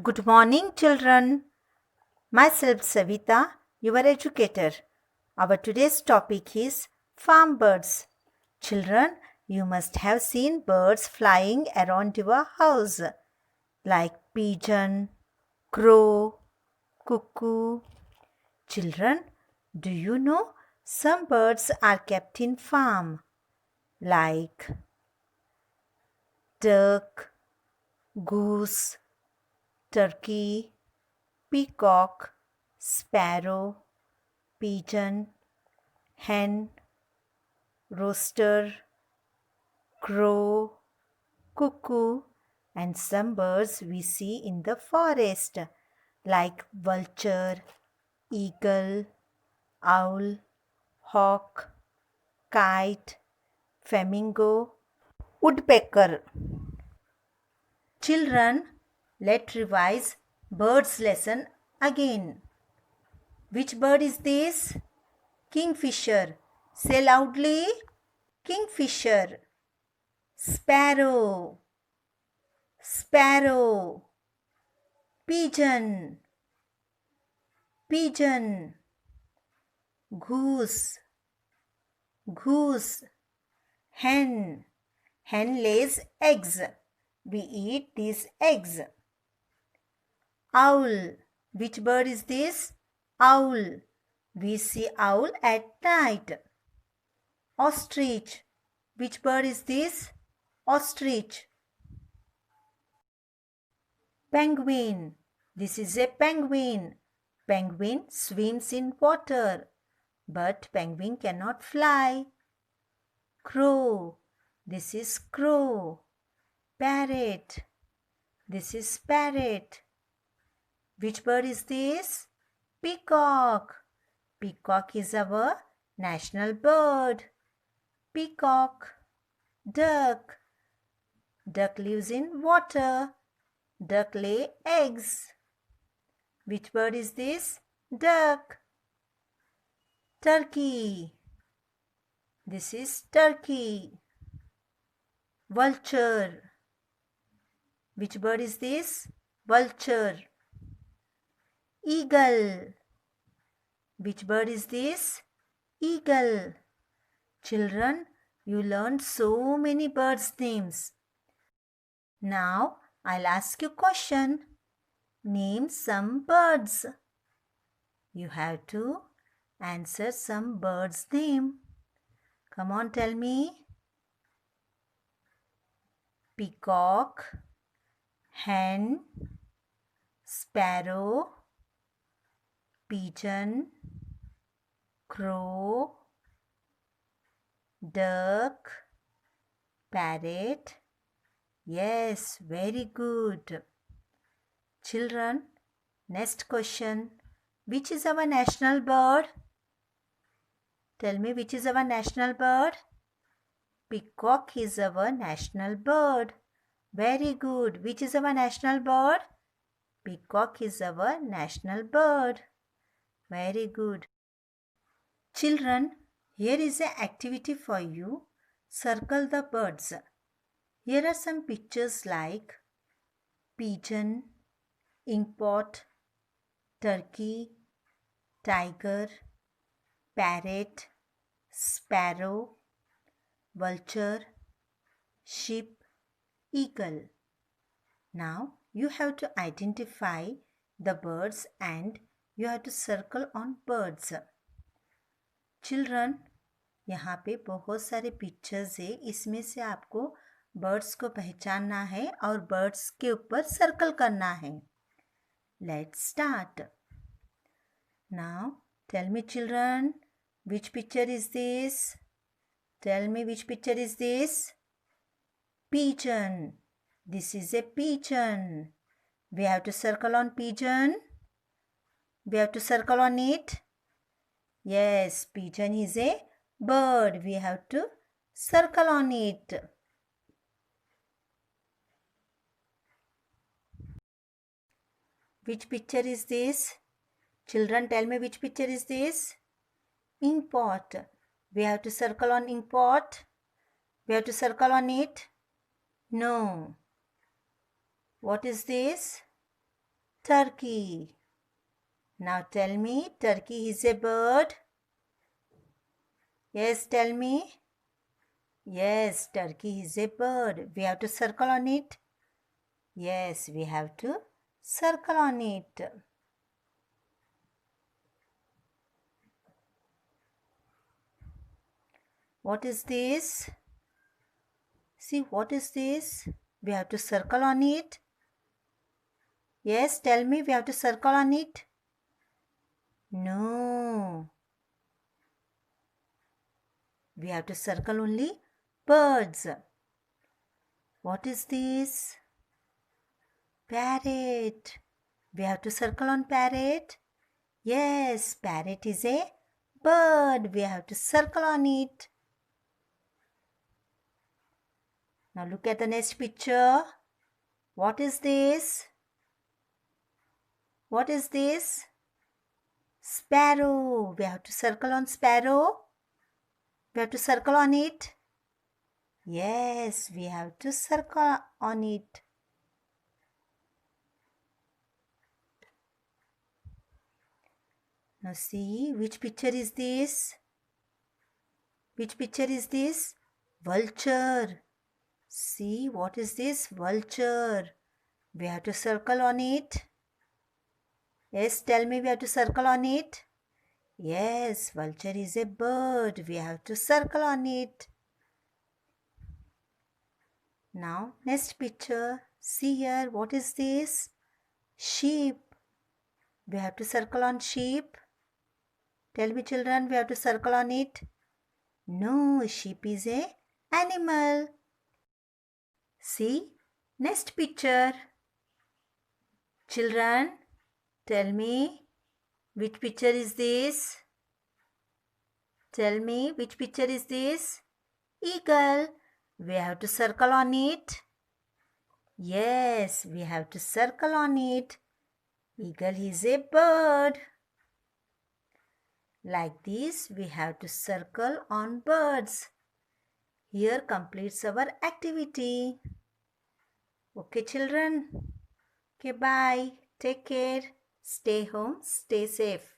Good morning, children. Myself, Savita, your educator. Our today's topic is farm birds. Children, you must have seen birds flying around your house, like pigeon, crow, cuckoo. Children, do you know some birds are kept in farm, like duck, goose, turkey, peacock, sparrow, pigeon, hen, rooster, crow, cuckoo, and some birds we see in the forest like vulture, eagle, owl, hawk, kite, flamingo, woodpecker. Children, let's revise birds lesson again. Which bird is this? Kingfisher. Say loudly. Kingfisher. Sparrow. Sparrow. Pigeon. Pigeon. Goose. Goose. Hen. Hen lays eggs. We eat these eggs. Owl. Which bird is this? Owl. We see owl at night. Ostrich. Which bird is this? Ostrich. Penguin. This is a penguin. Penguin swims in water, but penguin cannot fly. Crow. This is crow. Parrot. This is parrot. Which bird is this? Peacock. Peacock is our national bird. Peacock. Duck. Duck lives in water. Duck lay eggs. Which bird is this? Duck. Turkey. This is turkey. Vulture. Which bird is this? Vulture. Eagle. Which bird is this? Eagle. Children, you learned so many birds' names. Now, I'll ask you a question. Name some birds. You have to answer some bird's name. Come on, tell me. Peacock, hen, sparrow, pigeon, crow, duck, parrot. Yes, very good. Children, next question. Which is our national bird? Tell me, which is our national bird? Peacock is our national bird. Very good. Which is our national bird? Peacock is our national bird. Very good. Children, here is an activity for you. Circle the birds. Here are some pictures like pigeon, inkpot, turkey, tiger, parrot, sparrow, vulture, sheep, eagle. Now you have to identify the birds and you have to circle on birds. Children, यहाँ पे बहुत सारे pictures है. इसमें से आपको birds को पहचानना है और बर्ड्स के ऊपर सर्कल करना है. Let's start. Now tell me children, which picture is this? Tell me, which picture is this? Pigeon. This is a pigeon. We have to circle on pigeon. We have to circle on it. Yes, pigeon is a bird. We have to circle on it. Which picture is this? Children, tell me, which picture is this? Inkpot. We have to circle on inkpot. We have to circle on it. No. What is this? turkey. Now tell me, turkey is a bird? Yes, tell me. Yes, turkey is a bird. We have to circle on it. Yes, we have to circle on it. What is this? See, what is this? We have to circle on it. Yes, tell me, we have to circle on it. No. We have to circle only birds. What is this? Parrot. We have to circle on parrot. Yes, parrot is a bird. We have to circle on it. Now look at the next picture. What is this? What is this? Sparrow. We have to circle on sparrow. We have to circle on it. Yes, we have to circle on it. Now see, which picture is this? Which picture is this? Vulture. See, what is this? Vulture. We have to circle on it. Yes, tell me, we have to circle on it. Yes, vulture is a bird. We have to circle on it. Now, next picture. See here, what is this? Sheep. We have to circle on sheep. Tell me, children, we have to circle on it. No, sheep is a animal. See, next picture. Children, tell me, which picture is this? Tell me, which picture is this? Eagle. We have to circle on it. Yes, we have to circle on it. Eagle is a bird. Like this, we have to circle on birds. Here completes our activity. Okay, children. Okay, bye. Take care. Stay home. Stay safe.